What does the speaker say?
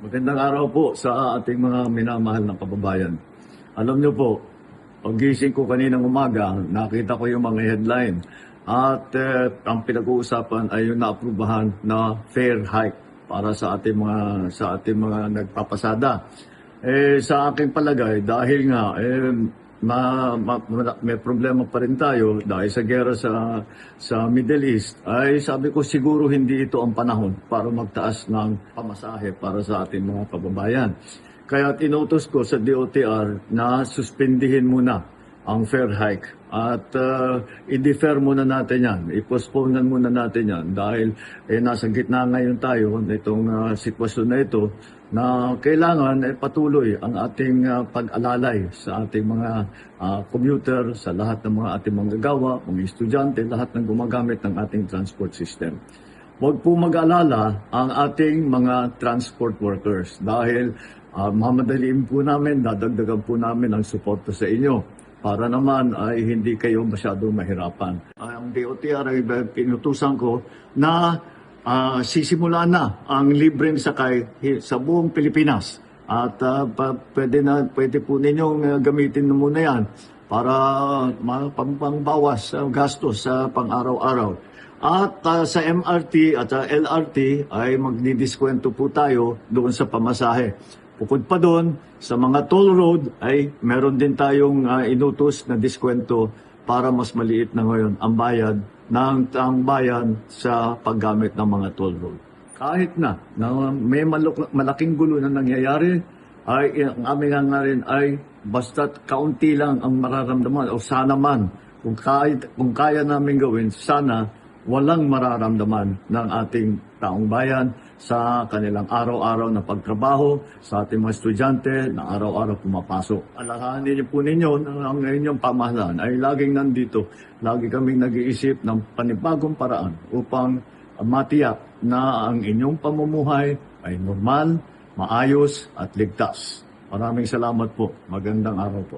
Magandang araw po sa ating mga minamahal na kababayan. Alam niyo po, pagising ko kaninang umaga, nakita ko yung mga headline at ang pinag-uusapan ay yung naaprubahan na fare hike para sa ating mga nagpapasada. Sa aking palagay, dahil nga may problema pa rin tayo dahil sa gera sa Middle East, ay sabi ko siguro hindi ito ang panahon para magtaas ng pamasahe para sa ating mga kababayan. Kaya tinutos ko sa DOTR na suspindihin muna ang fare hike at i-defer muna natin yan, i-postpone muna natin yan dahil nasa gitna ngayon tayo nitong sitwasyon na ito na kailangan patuloy ang ating pag-alalay sa ating mga commuter, sa lahat ng mga ating manggagawa, mga estudyante, lahat ng gumagamit ng ating transport system. Huwag po mag-alala ang ating mga transport workers dahil mamadaliin po namin, dadagdagan po namin ang suporta sa inyo para naman ay hindi kayo masyadong mahirapan. Ang DOTR ay pinutusan ko na sisimula na ang libreng sakay sa buong Pilipinas. At pwede po ninyong gamitin na muna yan para pangbawas gastos sa pang-araw-araw. At sa MRT at sa LRT ay magdidiskwento po tayo doon sa pamasahe. Bukod pa doon, sa mga toll road ay meron din tayong inutos na diskwento para mas maliit na ngayon ang bayad ng taong bayan sa paggamit ng mga toll road. Kahit na may malaking gulo na nangyayari, ay ang aming nga rin ay basta't kaunti lang ang mararamdaman o sana man, kung kaya namin gawin, sana walang mararamdaman ng ating taong bayan sa kanilang araw-araw na pagtrabaho, sa ating mga estudyante na araw-araw pumapasok. Alalahanin niyo po ninyo na ang inyong pamahalaan ay laging nandito. Lagi kaming nag-iisip ng panibagong paraan upang matiyak na ang inyong pamumuhay ay normal, maayos at ligtas. Maraming salamat po. Magandang araw po.